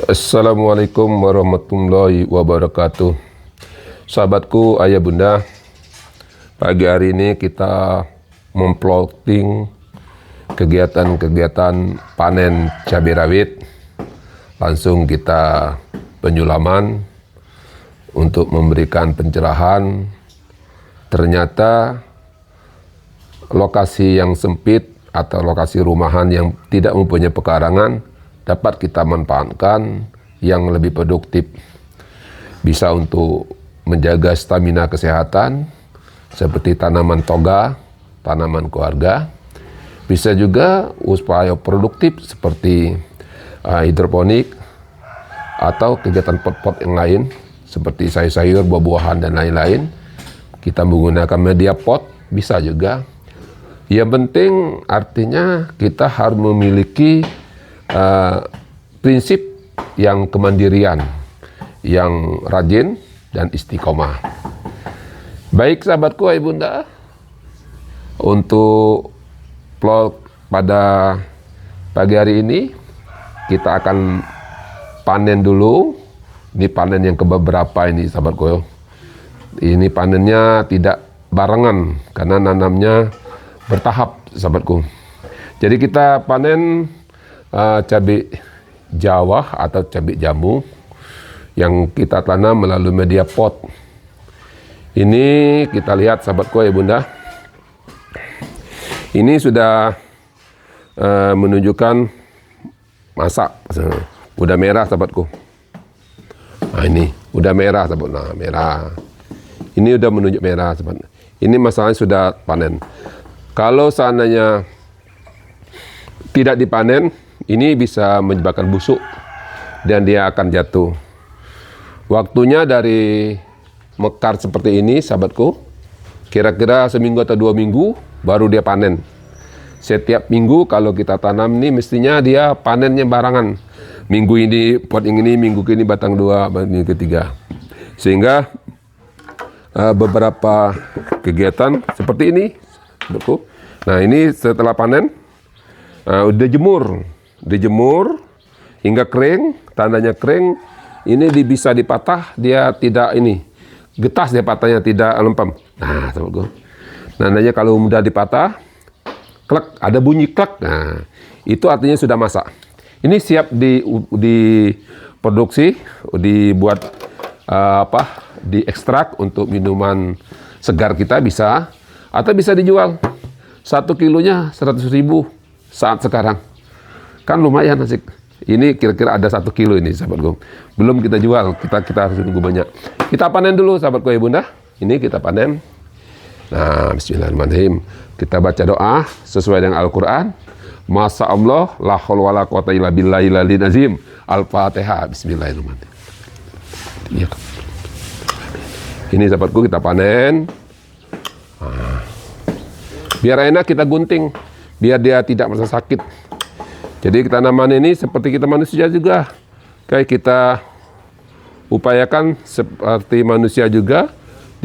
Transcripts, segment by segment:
Assalamualaikum warahmatullahi wabarakatuh. Sahabatku, ayah bunda, pagi hari ini kita memplotting kegiatan-kegiatan panen cabai rawit. Langsung kita penyulaman untuk memberikan pencerahan. Ternyata lokasi yang sempit atau lokasi rumahan yang tidak mempunyai pekarangan dapat kita manfaatkan yang lebih produktif. Bisa untuk menjaga stamina kesehatan seperti tanaman toga, tanaman keluarga. Bisa juga supaya produktif seperti hidroponik atau kegiatan pot-pot yang lain seperti sayur-sayur, buah-buahan dan lain-lain. Kita menggunakan media pot bisa juga. Yang penting artinya kita harus memiliki prinsip yang kemandirian, yang rajin dan istiqomah. Baik sahabatku, ayah bunda, untuk vlog pada pagi hari ini kita akan panen dulu. Ini panen yang keberapa ini sahabatku. Ini panennya tidak barengan karena nanamnya bertahap sahabatku. Jadi kita panen cabai Jawa atau cabai jambu yang kita tanam melalui media pot. Ini kita lihat sahabatku ya bunda. Ini sudah menunjukkan masak. Udah merah sahabatku. Nah ini udah merah sahabat. Nah merah. Ini udah menunjuk merah sahabat. Ini masalahnya sudah panen. Kalau seandainya tidak dipanen, ini bisa menyebabkan busuk dan dia akan jatuh. Waktunya dari mekar seperti ini sahabatku, kira-kira seminggu atau 2 minggu baru dia panen. Setiap minggu kalau kita tanam ini mestinya dia panennya barengan. Minggu ini pot yang ini, minggu ini batang 2, minggu ketiga. Sehingga beberapa kegiatan seperti ini sahabatku. Nah ini setelah panen udah dijemur hingga kering, tandanya kering. Ini bisa dipatah, dia tidak ini getas, dia patahnya tidak lempem. Nah, sahabatku, tandanya kalau mudah dipatah, klek, ada bunyi klek. Nah, itu artinya sudah masak. Ini siap diproduksi, dibuat diekstrak untuk minuman segar kita bisa, atau bisa dijual. 1 kilonya 100.000 saat sekarang. Kan lumayan asik. Ini kira-kira ada 1 kilo ini sahabatku. Belum kita jual, kita harus nunggu banyak. Kita panen dulu sahabatku ya bunda. Ini kita panen. Nah, bismillahirrahmanirrahim. Kita baca doa sesuai dengan Al-Quran. Masya Allah, la haula wala quwata illa billahil aliyil azim. Al-Fatihah. Bismillahirrahmanirrahim. Ya. Ini sahabatku kita panen. Nah. Biar enak kita gunting, biar dia tidak merasa sakit. Jadi tanaman ini seperti kita manusia juga. Kayak kita upayakan seperti manusia juga.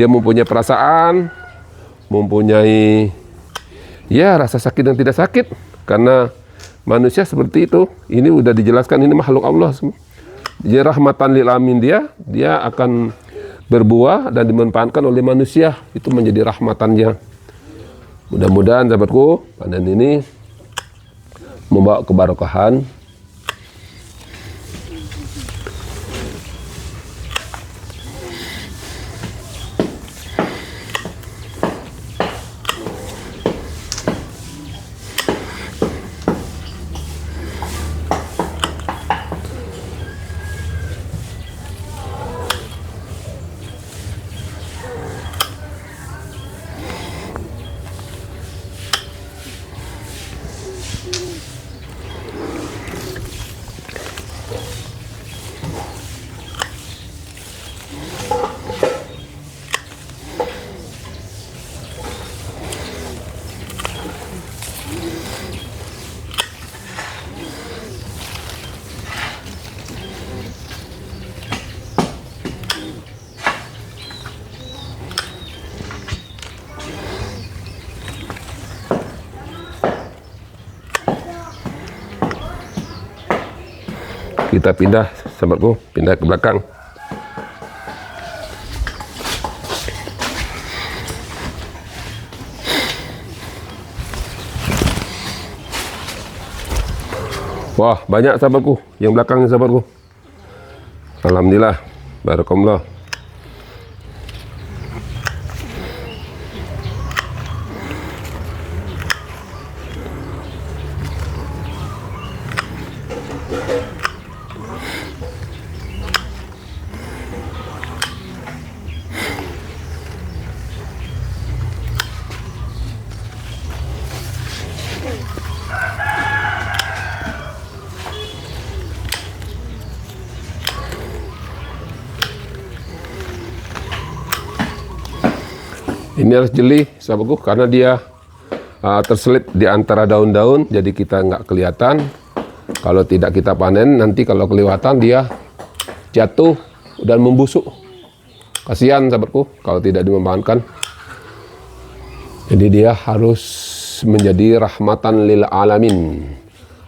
Dia mempunyai perasaan, mempunyai rasa sakit dan tidak sakit. Karena manusia seperti itu. Ini udah dijelaskan, ini makhluk Allah. Jadi rahmatan lil alamin, dia akan berbuah dan dimanfaatkan oleh manusia. Itu menjadi rahmatannya. Mudah-mudahan sahabatku panen ini membawa keberkahan. Kita pindah, sahabatku, pindah ke belakang. Wah, banyak sahabatku, yang belakang sahabatku. Alhamdulillah, barakallah. Ini harus jeli, sahabatku, karena dia terselip di antara daun-daun, jadi kita nggak kelihatan. Kalau tidak kita panen, nanti kalau kelihatan dia jatuh dan membusuk. Kasihan, sahabatku, kalau tidak dimanfaatkan. Jadi dia harus menjadi rahmatan lil alamin,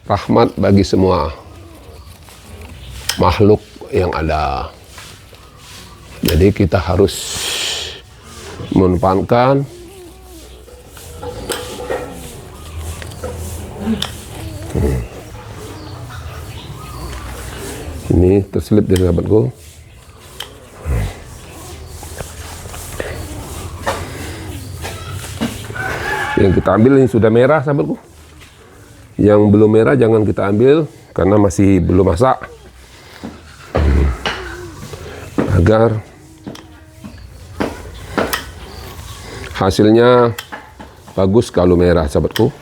rahmat bagi semua makhluk yang ada. Jadi kita harus memanfaatkan ini terselip di sahabatku. Yang kita ambil ini sudah merah, sahabatku. Yang belum merah jangan kita ambil karena masih belum masak, agar hasilnya bagus kalau merah, sahabatku.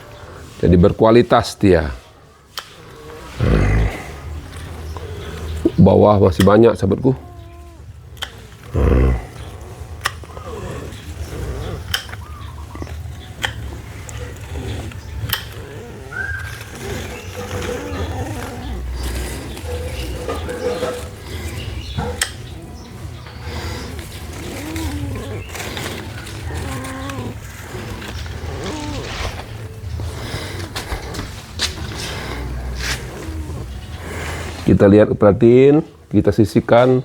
Jadi berkualitas dia. Bawah masih banyak, sahabatku. Kita lihat, perhatiin, kita sisihkan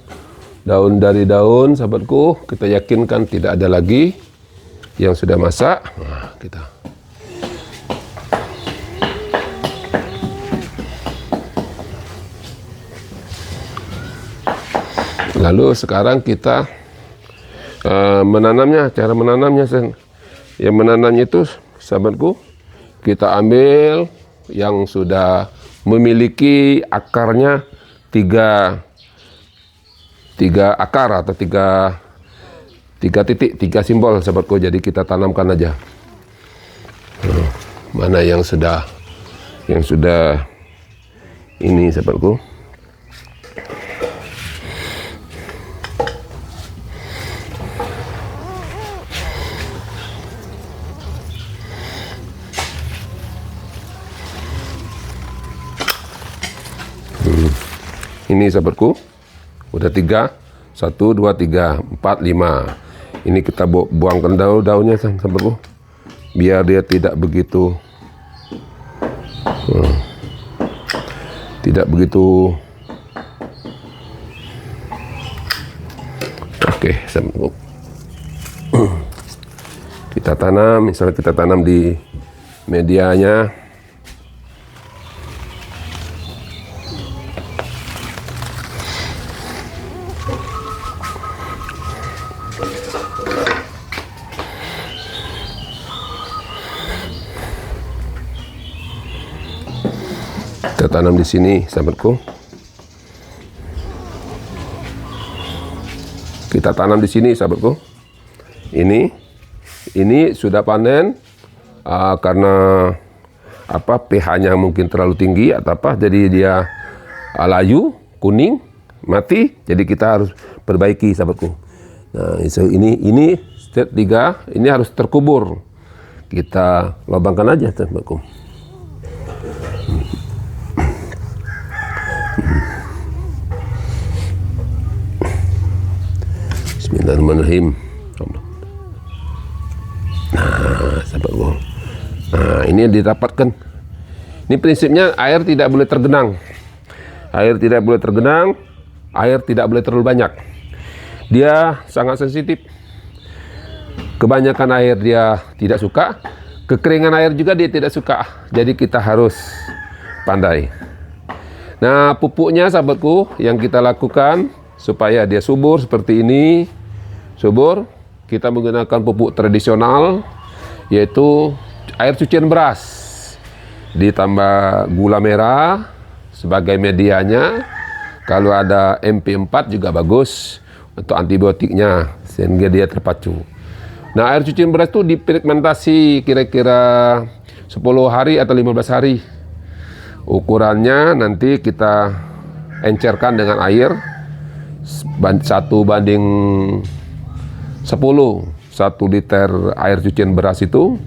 daun dari daun, sahabatku. Kita yakinkan tidak ada lagi yang sudah masak. Nah, kita lalu sekarang kita menanamnya. Cara menanamnya, yang menanamnya itu, sahabatku, kita ambil yang sudah memiliki akarnya tiga akar atau tiga titik, tiga simbol, sahabatku. Jadi kita tanamkan aja. Mana yang sudah ini, sahabatku. Ini, sahabatku, udah 3, 1, 2, 3, 4, 5. Ini kita buangkan daun-daunnya, sahabatku, biar dia tidak begitu oke, sahabatku. Kita tanam, misalnya kita tanam di medianya. Kita tanam di sini, sahabatku. Kita tanam di sini, sahabatku. Ini sudah panen karena pH-nya mungkin terlalu tinggi atau jadi dia layu, kuning, mati. Jadi kita harus perbaiki, sahabatku. Nah, ini step 3, ini harus terkubur. Kita lubangkan aja, sahabatku. Bismillahirrahmanirrahim. Nah, sahabatku. Nah, ini yang didapatkan. Ini prinsipnya air tidak boleh tergenang. Air tidak boleh tergenang, air tidak boleh terlalu banyak. Dia sangat sensitif. Kebanyakan air dia tidak suka, kekeringan air juga dia tidak suka. Jadi kita harus pandai. Nah, pupuknya sahabatku yang kita lakukan supaya dia subur seperti ini, subur, kita menggunakan pupuk tradisional, yaitu air cucian beras ditambah gula merah sebagai medianya. Kalau ada MP4 juga bagus untuk antibiotiknya sehingga dia terpacu. Nah, air cucian beras itu difermentasi kira-kira 10 hari atau 15 hari. Ukurannya nanti kita encerkan dengan air 1:10. 1 liter air cucian beras itu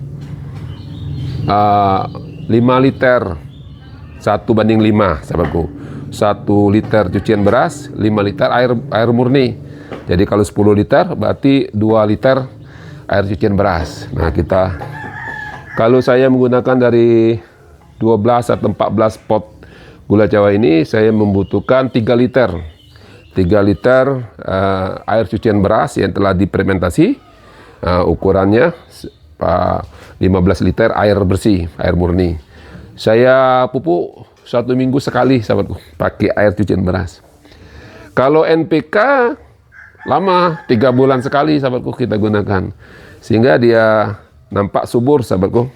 5 liter 1:5 sahabatku. 1 liter cucian beras, 5 liter air murni. Jadi kalau 10 liter berarti 2 liter air cucian beras. Nah, kalau saya menggunakan dari 12 atau 14 pot gula Jawa ini, saya membutuhkan 3 liter. 3 liter air cucian beras yang telah difermentasi. Ukurannya 15 liter air bersih, air murni. Saya pupuk 1 minggu sekali sahabatku pakai air cucian beras. Kalau NPK lama, 3 bulan sekali sahabatku kita gunakan, sehingga dia nampak subur sahabatku,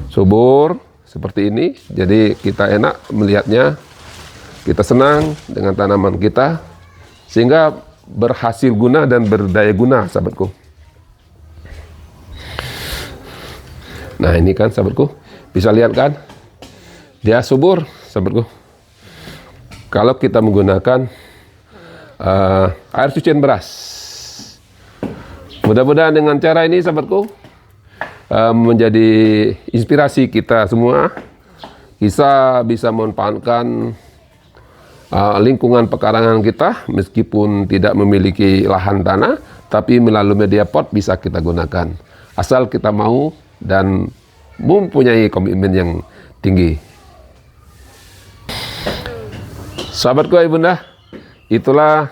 subur seperti ini. Jadi kita enak melihatnya, kita senang dengan tanaman kita, sehingga berhasil guna dan berdaya guna sahabatku. Nah, ini kan sahabatku, bisa lihat kan, dia subur sahabatku. Kalau kita menggunakan air cucian beras. Mudah-mudahan dengan cara ini sahabatku menjadi inspirasi kita semua. Kita bisa memanfaatkan lingkungan pekarangan kita meskipun tidak memiliki lahan tanah, tapi melalui media pot bisa kita gunakan. Asal kita mau dan mempunyai komitmen yang tinggi. Sahabatku ibunda, itulah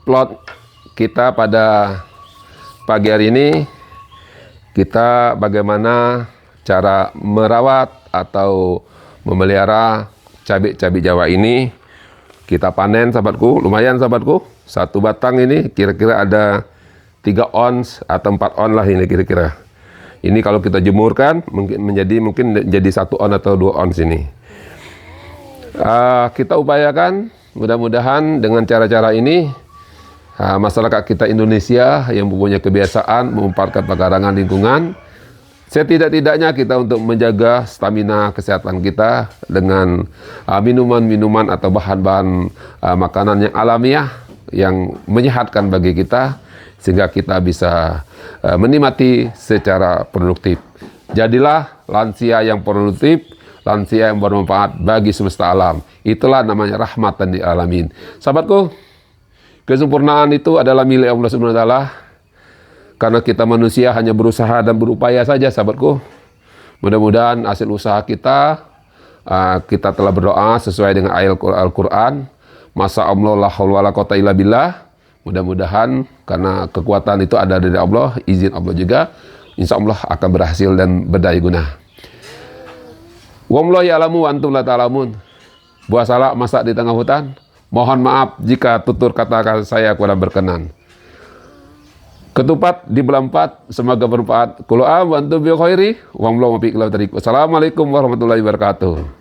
plot kita pada pagi hari ini. Kita bagaimana cara merawat atau memelihara cabai Jawa ini. Kita panen sahabatku, lumayan sahabatku. Satu batang ini kira-kira ada 3 ons atau 4 on lah ini kira-kira. Ini kalau kita jemurkan mungkin menjadi 1 on atau 2 ons ini. Kita upayakan mudah-mudahan dengan cara-cara ini masyarakat kita Indonesia yang mempunyai kebiasaan memanfaatkan pekarangan lingkungan, setidak-tidaknya kita untuk menjaga stamina kesehatan kita dengan minuman-minuman atau bahan-bahan makanan yang alamiah yang menyehatkan bagi kita, sehingga kita bisa menikmati secara produktif. Jadilah lansia yang produktif, lansia yang bermanfaat bagi semesta alam. Itulah namanya rahmatan lil alamin. Sahabatku, kesempurnaan itu adalah milik Allah Subhanahu wa taala. Karena kita manusia hanya berusaha dan berupaya saja sahabatku. Mudah-mudahan hasil usaha kita telah berdoa sesuai dengan ayat Al-Quran. Masa Allah la haula wala quwata illa billah. Mudah-mudahan karena kekuatan itu ada dari Allah, izin Allah juga, insya Allah akan berhasil dan berdaya guna. Wallahu ya'lamu wa antum la ta'lamun. Buah salak masak di tengah hutan. Mohon maaf jika tutur kata saya kurang berkenan. Ketupat di bulan 4, semoga bermanfaat. Kullu am wa antum bi khairi. Wassalamualaikum warahmatullahi wabarakatuh.